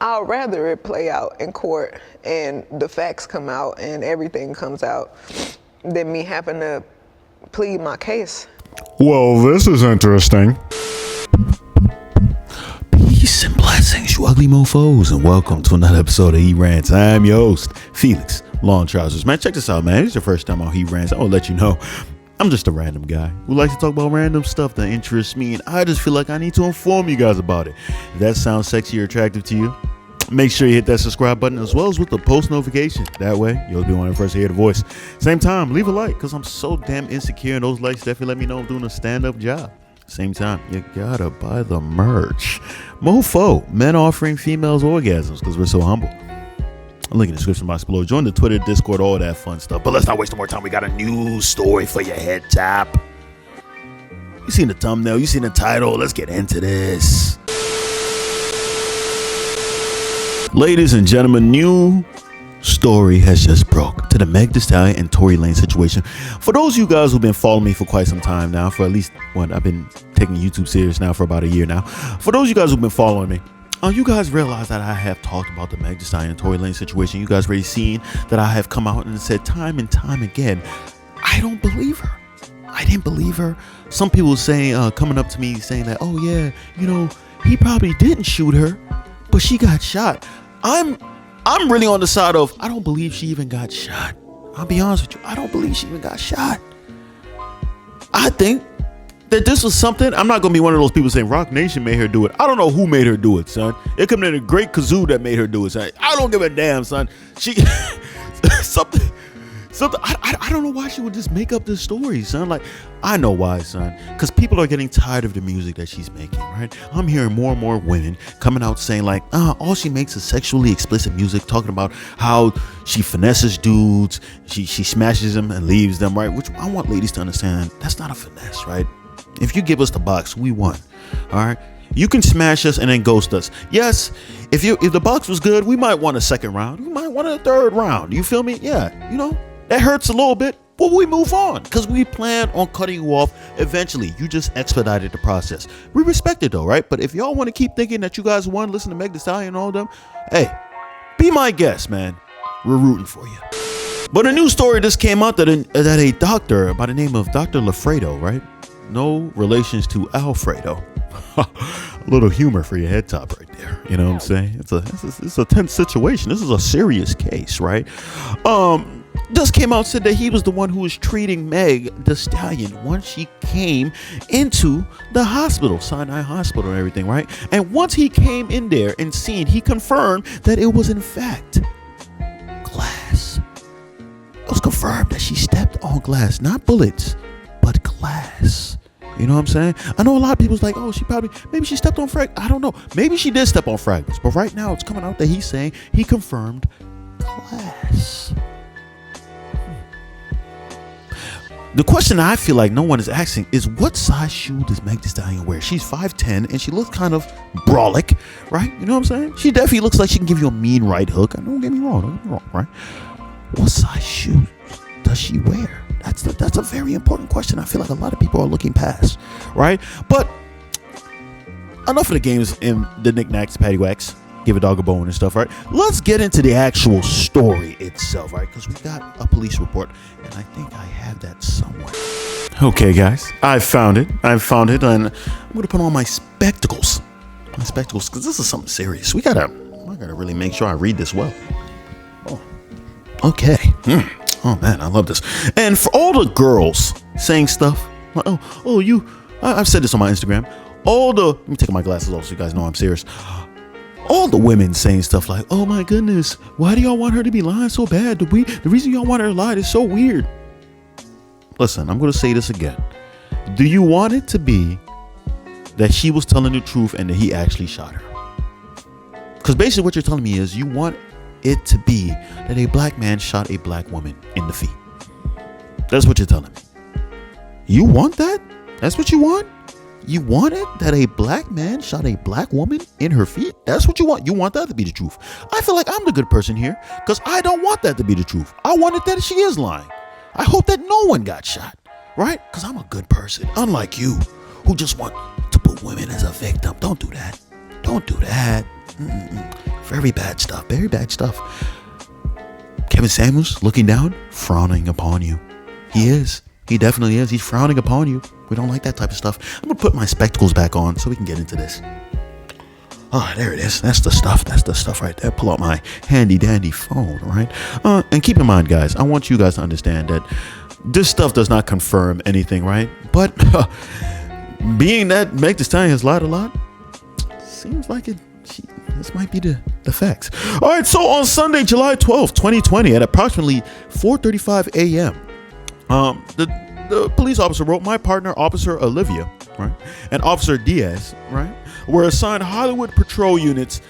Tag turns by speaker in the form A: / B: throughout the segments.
A: I'd rather it play out in court and the facts come out and everything comes out than me having to plead my case.
B: Well, this is interesting.
C: Peace and blessings, you ugly mofos, and welcome to another episode of He Rants. I'm your host, Felix Long Trousers. Man, check this out, man. It's your first time on He Rants. I will let you know I'm just a random guy who likes to talk about random stuff that interests me, and I just feel like I need to inform you guys about it. If that sounds sexy or attractive to you, make sure you hit that subscribe button as well as with the post notification. That way, you'll be one of the first to hear the voice. Same time, leave a like, because I'm so damn insecure, and those likes definitely let me know I'm doing a stand-up job. Same time, you gotta buy the merch. Mofo, men offering females orgasms, because we're so humble. Link in the description box below. Join the Twitter, Discord, all that fun stuff. But let's not waste more time. We got a news story for your head top. You seen the thumbnail, you seen the title. Let's get into this. Ladies and gentlemen, new story has just broke to the Meg Thee Stallion and Tory Lanez situation. For those of you guys who've been following me for quite some time now, for at least I've been taking YouTube serious now for about a year now. For those of you guys who've been following me, you guys realize that I have talked about the Meg Thee Stallion and Tory Lanez situation. You guys already seen that I have come out and said time and time again, I don't believe her. I didn't believe her. Some people saying, coming up to me saying that, oh yeah, you know, he probably didn't shoot her, but she got shot. I'm really on the side of, I don't believe she even got shot. I'll be honest with you. I don't believe she even got shot. I think that this was something. I'm not going to be one of those people saying Rock Nation made her do it. I don't know who made her do it, son. It could have been a great kazoo that made her do it, son. I don't give a damn, son. She something. I don't know why she would just make up this story, son. Like, I know why, son. Because people are getting tired of the music that she's making, right? I'm hearing more and more women coming out saying like, all she makes is sexually explicit music, talking about how she finesses dudes, she smashes them and leaves them, right? Which I want ladies to understand, that's not a finesse, right? If you give us the box, we won. All right. You can smash us and then ghost us. Yes, if the box was good, we might want a second round. We might want a third round. You feel me? Yeah, you know, that hurts a little bit, but we move on because we plan on cutting you off eventually. You just expedited the process. We respect it though, right? But if y'all want to keep thinking that you guys won, listen to Meg Thee Stallion and all of them, hey, be my guest, man. We're rooting for you. But a new story just came out that a doctor by the name of Dr. Lafredo, right? No relations to Alfredo. A little humor for your head top right there. You know what I'm saying? It's a tense situation. This is a serious case, right? Just came out, said that he was the one who was treating Meg Thee Stallion once she came into the hospital, Sinai Hospital and everything, right? And once he came in there and seen, he confirmed that it was in fact glass. It was confirmed that she stepped on glass, not bullets, but glass. You know what I'm saying? I know a lot of people's like, oh, maybe she stepped on fragments. I don't know. Maybe she did step on fragments. But right now it's coming out that he's saying he confirmed glass. The question I feel like no one is asking is, what size shoe does Meg Thee Stallion wear? She's 5'10" and she looks kind of brolic, right? You know what I'm saying? She definitely looks like she can give you a mean right hook. Don't get me wrong, right? What size shoes does she wear? That's a very important question. I feel like a lot of people are looking past, right? But enough of the games and the knickknacks, paddywhacks, give a dog a bone and stuff, right? Let's get into the actual story itself, right? Because we got a police report, and I think I have that somewhere. Okay, guys, I found it, and I'm gonna put on my spectacles, because this is something serious. I gotta really make sure I read this well. Oh, okay. Oh man, I love this. And for all the girls saying stuff like, I've said this on my Instagram. Let me take my glasses off so you guys know I'm serious. All the women saying stuff like, oh my goodness, why do y'all want her to be lying so bad? The reason y'all want her to lie is so weird. Listen, I'm going to say this again. Do you want it to be that she was telling the truth and that he actually shot her? Because basically what you're telling me is you want it to be that a black man shot a black woman in the feet. That's what you're telling me. You want that? That's what you want? You want it that a black man shot a black woman in her feet? That's what you want? You want that to be the truth? I feel like I'm the good person here because I don't want that to be the truth. I want it that she is lying. I hope that no one got shot, right? Because I'm a good person, unlike you, who just want to put women as a victim. Don't do that. Don't do that. Very bad stuff. Very bad stuff. Kevin Samuels looking down, frowning upon you. He is. He definitely is. He's frowning upon you. We don't like that type of stuff. I'm going to put my spectacles back on so we can get into this. Oh, there it is. That's the stuff. That's the stuff right there. Pull out my handy dandy phone, all right? And keep in mind, guys, I want you guys to understand that this stuff does not confirm anything, right? But being that Meg Thee Stallion has lied a lot, seems like this might be the facts. All right, so on Sunday, July 12th, 2020, at approximately 4:35 a.m., the police officer wrote, my partner, Officer Olivia, right, and Officer Diaz, right, were assigned Hollywood patrol units.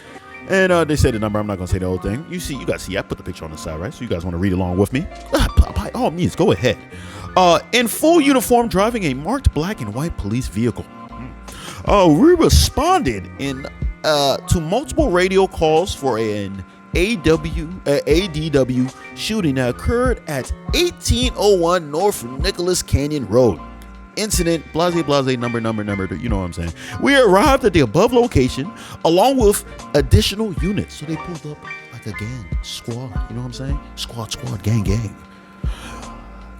C: And they said the number. I'm not going to say the whole thing. You guys see, I put the picture on the side, right? So you guys want to read along with me? By all means, go ahead. In full uniform, driving a marked black and white police vehicle. We responded to multiple radio calls for an ADW shooting that occurred at 1801 North Nicholas Canyon Road. Incident, blase, number, you know what I'm saying. We arrived at the above location along with additional units. So they pulled up like a gang, squad, you know what I'm saying? Squad, gang.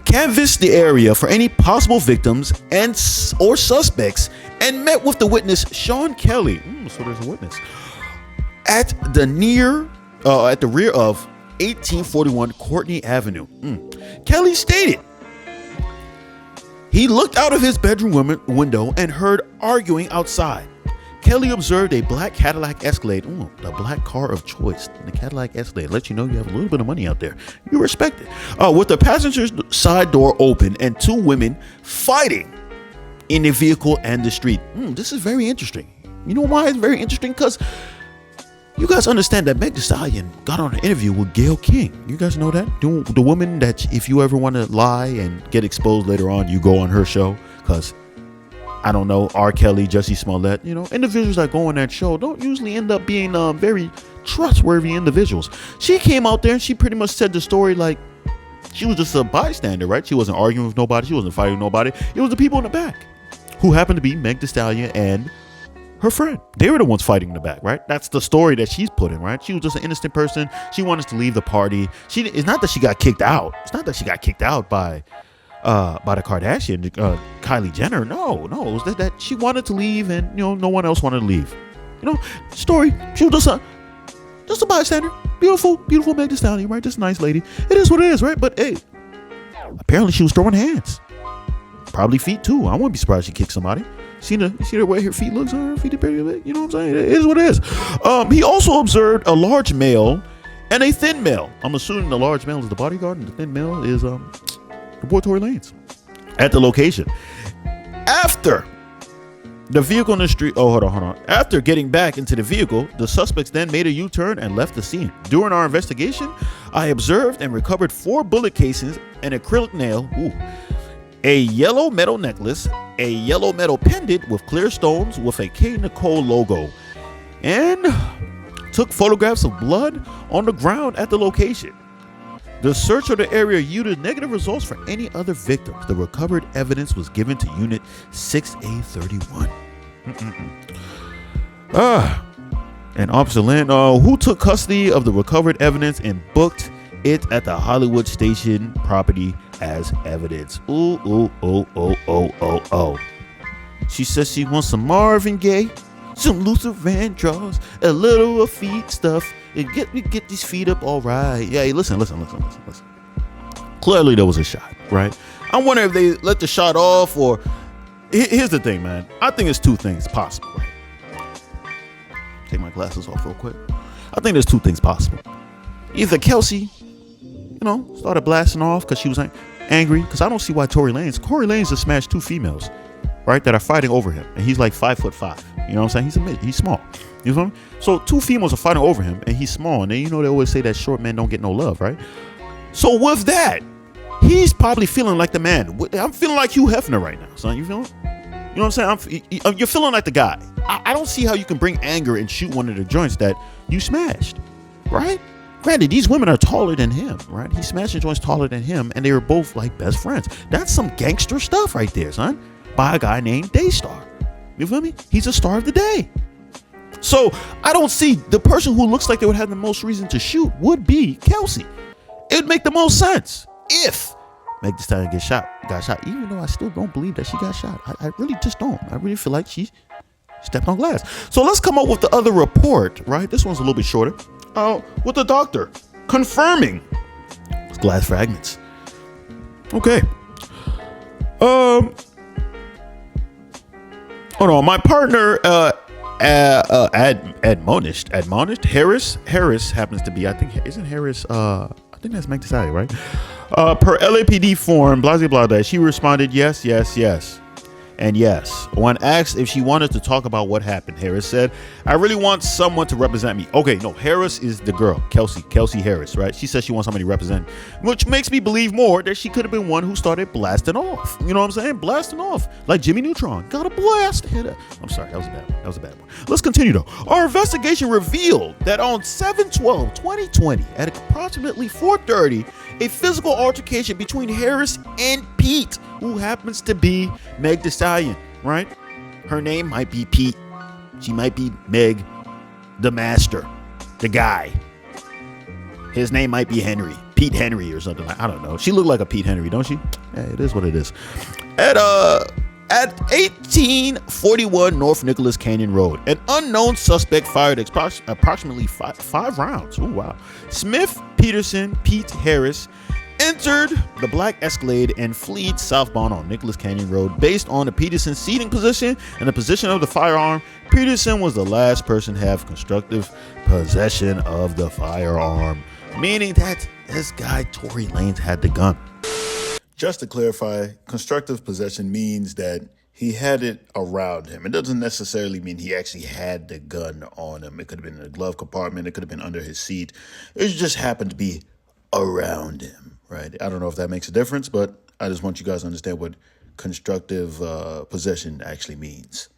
C: Canvassed the area for any possible victims or suspects and met with the witness, Sean Kelly. So there's a witness. At the rear of 1841 Courtney Avenue. Kelly stated he looked out of his bedroom window and heard arguing outside. Kelly observed a black Cadillac Escalade, the black car of choice. The Cadillac Escalade lets you know you have a little bit of money out there. You respect it. With the passenger's side door open and two women fighting in the vehicle and the street. This is very interesting. You know why it's very interesting? Because you guys understand that Meg Thee Stallion got on an interview with Gayle King. You guys know that? The woman that if you ever want to lie and get exposed later on, you go on her show. Because, I don't know, R. Kelly, Jussie Smollett, individuals that go on that show don't usually end up being very trustworthy individuals. She came out there and she pretty much said the story like she was just a bystander, right? She wasn't arguing with nobody. She wasn't fighting with nobody. It was the people in the back who happened to be Meg Thee Stallion and her friend. They were the ones fighting in the back, right? That's the story that she's put in, right? She was just an innocent person. She wanted to leave the party. It's not that she got kicked out. It's not that she got kicked out by the Kardashian, Kylie Jenner. No. It was that she wanted to leave and, no one else wanted to leave. Story. She was just a bystander. Beautiful Meg Thee Stallion, right? Just a nice lady. It is what it is, right? But hey, apparently she was throwing hands. Probably feet too. I wouldn't be surprised she kicked somebody. See the way her feet looks on her feet, you know what I'm saying? It is what it is. He also observed a large male and a thin male. I'm assuming the large male is the bodyguard and the thin male is the boy Tory Lanez at the location. After the vehicle in the street, hold on. After getting back into the vehicle, the suspects then made a U-turn and left the scene. During our investigation, I observed and recovered 4 bullet casings, an acrylic nail, a yellow metal necklace, a yellow metal pendant with clear stones with a K. Nicole logo, and took photographs of blood on the ground at the location. The search of the area yielded negative results for any other victims. The recovered evidence was given to Unit 6A31. And Officer Lynn, who took custody of the recovered evidence and booked it at the Hollywood Station property as evidence. She says she wants some Marvin Gaye, some Luther Vandross, a little of feet stuff, and get these feet up all right. Yeah, listen. Clearly there was a shot, right? I wonder if they let the shot off or... Here's the thing, man. I think it's 2 things possible, right? Take my glasses off real quick. I think there's 2 things possible. Either Kelsey, started blasting off because she was angry. Because I don't see why Tory Lanez has smashed 2 females, right, that are fighting over him. And he's like 5'5". You know what I'm saying? He's small. You know what I mean? So 2 females are fighting over him and he's small. And then, they always say that short men don't get no love, right? So with that, he's probably feeling like the man. I'm feeling like Hugh Hefner right now, son. You feeling? You know what I'm saying? You're feeling like the guy. I don't see how you can bring anger and shoot one of the joints that you smashed, right? Granted, these women are taller than him, right? He smashed the joints taller than him, and they were both like best friends. That's some gangster stuff right there, son. By a guy named Daystar. You feel me? He's a star of the day. So I don't see the person who looks like they would have the most reason to shoot would be Kelsey. It would make the most sense if Meg Thee Stallion got shot, even though I still don't believe that she got shot. I really just don't. I really feel like she stepped on glass. So let's come up with the other report, right? This one's a little bit shorter. With the doctor confirming glass fragments. Okay. Hold on. My partner, admonished Harris happens to be, I think, isn't Harris, I think that's Meg Thee Stallion, right? Per LAPD form, blah, blah, blah, blah, she responded, yes. And yes, when asked if she wanted to talk about what happened, Harris said, I really want someone to represent me. Okay, no, Harris is the girl, Kelsey Harris, right? She says she wants somebody to represent, which makes me believe more that she could have been one who started blasting off. You know what I'm saying? Blasting off. Like Jimmy Neutron. Got a blast. I'm sorry, that was a bad one. Let's continue though. Our investigation revealed that on 7/12/2020 at approximately 4:30, a physical altercation between Harris and Pete, who happens to be Meg Thee Stallion, right? Her name might be Pete. She might be Meg, the master, the guy. His name might be Henry, Pete Henry or something. I don't know. She looked like a Pete Henry, don't she? Yeah, it is what it is. At 1841 North Nicholas Canyon Road, an unknown suspect fired approximately five rounds. Oh, wow. Smith, Peterson, Pete Harris entered the black Escalade and fled southbound on Nicholas Canyon Road. Based on the Peterson seating position and the position of the firearm, Peterson was the last person to have constructive possession of the firearm, meaning that this guy, Tory Lanez, had the gun.
D: Just to clarify, constructive possession means that he had it around him. It doesn't necessarily mean he actually had the gun on him. It could have been in the glove compartment. It could have been under his seat. It just happened to be around him, right? I don't know if that makes a difference, but I just want you guys to understand what constructive possession actually means.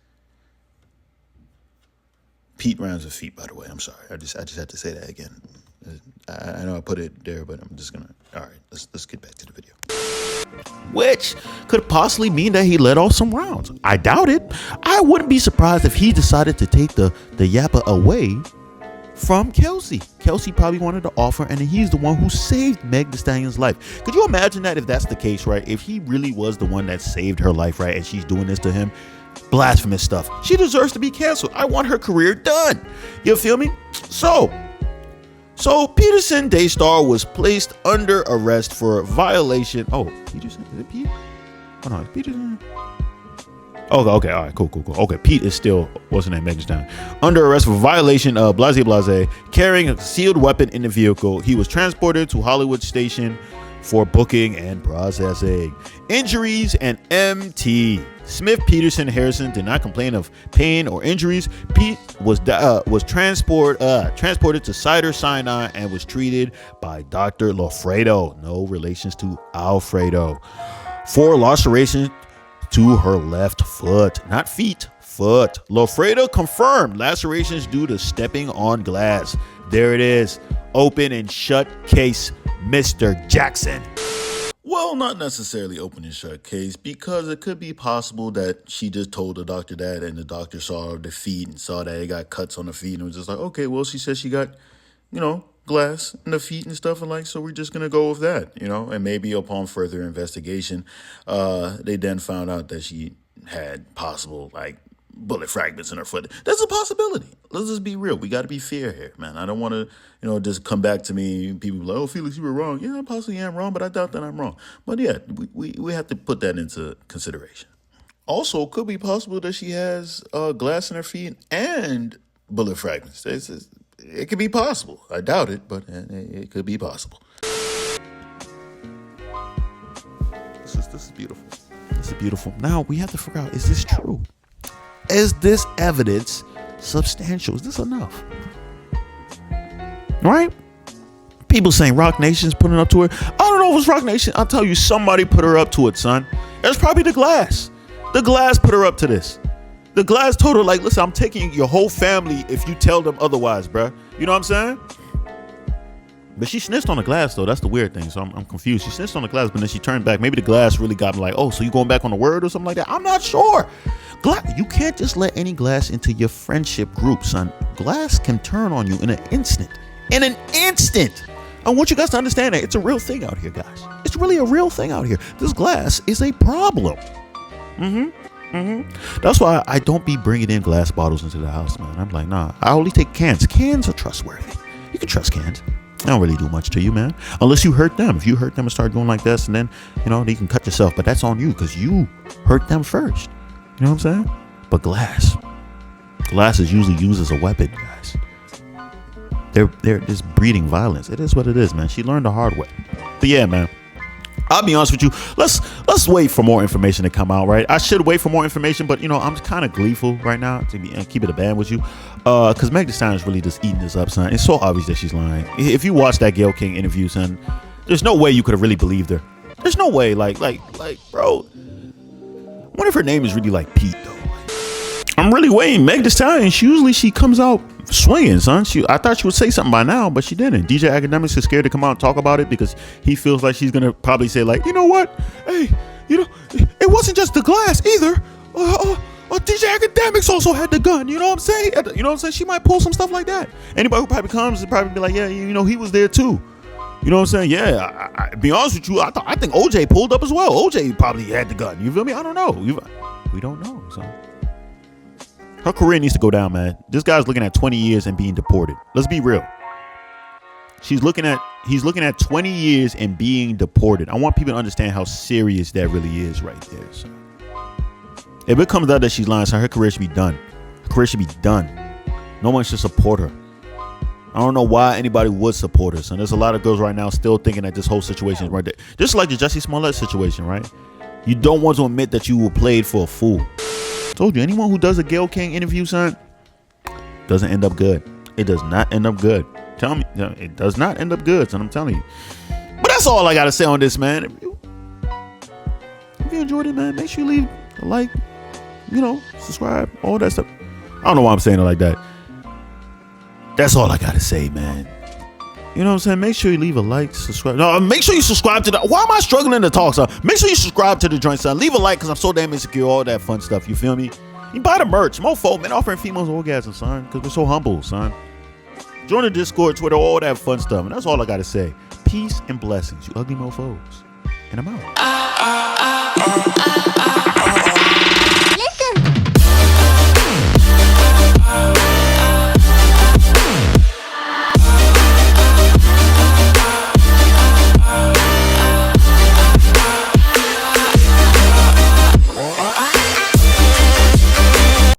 D: Pete rhymes with feet, by the way. I'm sorry. I just had to say that again. I know I put it there, but I'm just gonna. All right, let's get back to the video.
C: Which could possibly mean that he let off some rounds. I doubt it. I wouldn't be surprised if he decided to take the yappa away from Kelsey. Kelsey probably wanted to offer, and he's the one who saved Meg Thee Stallion's life. Could you imagine that if that's the case, right? If he really was the one that saved her life, right, and she's doing this to him, blasphemous stuff. She deserves to be canceled. I want her career done. You feel me? So Peterson Daystar was placed under arrest for violation. Oh, Peterson? Is it Pete? Oh no, it's Peterson. Okay, all right, cool. Okay, Pete is still, what's his name, Meg Thee Stallion, under arrest for violation of blase, carrying a concealed weapon in the vehicle. He was transported to Hollywood Station for booking and processing. Injuries and MT. Smith, Peterson, Harrison did not complain of pain or injuries. Pete was transported to Cedars-Sinai and was treated by Dr. Lofredo, no relations to Alfredo, for lacerations to her left foot, not feet, foot. Lofredo confirmed lacerations due to stepping on glass. There it is, open and shut case, Mr. Jackson.
D: Well, not necessarily open and shut case, because it could be possible that she just told the doctor that, and the doctor saw the feet and saw that it got cuts on the feet and was just like, okay, well, she said she got, glass in the feet and stuff, and like, so we're just going to go with that, and maybe upon further investigation, they then found out that she had possible, bullet fragments in her foot. That's a possibility. Let's just be real. We got to be fair here, man. I don't want to, just come back to me. People be like, oh, Felix, you were wrong. Yeah, I possibly am wrong, but I doubt that I'm wrong. But yeah, we have to put that into consideration. Also, it could be possible that she has glass in her feet and bullet fragments. It could be possible. I doubt it, but it could be possible.
C: This is beautiful. This is beautiful. Now we have to figure out, is this true? Is this evidence substantial? Is this enough? Right? People saying Rock Nation's putting up to it. I don't know if it's Rock Nation. I'll tell you, somebody put her up to it, son. It's probably the Glass. The Glass put her up to this. The Glass told her, listen, I'm taking your whole family if you tell them otherwise, bruh. You know what I'm saying? But she snitched on the glass, though. That's the weird thing. So I'm confused. She snitched on the glass, but then she turned back. Maybe the glass really got me like, oh, so you going back on the word or something like that? I'm not sure. You can't just let any glass into your friendship group, son. Glass can turn on you in an instant. In an instant. I want you guys to understand that it's a real thing out here, guys. It's really a real thing out here. This glass is a problem. That's why I don't be bringing in glass bottles into the house, man. I'm like, nah. I only take cans. Cans are trustworthy. You can trust cans. They don't really do much to you, man. Unless you hurt them. If you hurt them and start doing like this, and then, you can cut yourself. But that's on you because you hurt them first. You know what I'm saying? But glass is usually used as a weapon, guys. They're just breeding violence. It is what it is, man. She learned the hard way. But yeah, man. I'll be honest with you. Let's wait for more information to come out, right? I should wait for more information, but I'm kind of gleeful right now to keep it a band with you, because Meg Thee Stallion is really just eating this up, son. It's so obvious that she's lying. If you watch that Gayle King interview, son, there's no way you could have really believed her. There's no way, like, bro. I wonder if her name is really like Pete, though. I'm really waiting. Meg Thee Stallion, she comes out swinging, son. I thought she would say something by now, but she didn't. DJ Academics is scared to come out and talk about it because he feels like she's gonna probably say like, you know what? Hey, it wasn't just the glass either. DJ Academics also had the gun. You know what I'm saying? She might pull some stuff like that. Anybody who probably comes and probably be like, yeah, he was there too. You know what I'm saying? Yeah, I be honest with you, I think OJ pulled up as well. OJ probably had the gun. You feel me? I don't know. We don't know, son. Her career needs to go down, man. This guy's looking at 20 years and being deported. Let's be real. He's looking at 20 years and being deported. I want people to understand how serious that really is right there. So if it comes out that she's lying, so her career should be done. Her career should be done. No one should support her. I don't know why anybody would support her. So there's a lot of girls right now still thinking that this whole situation is right there. Just like the Jussie Smollett situation, right? You don't want to admit that you were played for a fool. Told you, anyone who does a Gayle King interview, son, doesn't end up good. It does not end up good. Tell me, it does not end up good, son. I'm telling you. But that's all I gotta say on this, man. If you enjoyed it, man, make sure you leave a like, subscribe, all that stuff. I don't know why I'm saying it like that. That's all I gotta say, man. You know what I'm saying? Make sure you leave a like, subscribe. No, make sure you subscribe to the... Why am I struggling to talk, son? Make sure you subscribe to the joint, son. Leave a like, because I'm so damn insecure, all that fun stuff. You feel me? You buy the merch. Mofo, man, offering females orgasm, son, because we're so humble, son. Join the Discord, Twitter, all that fun stuff. And that's all I got to say. Peace and blessings, you ugly mofos. And I'm out.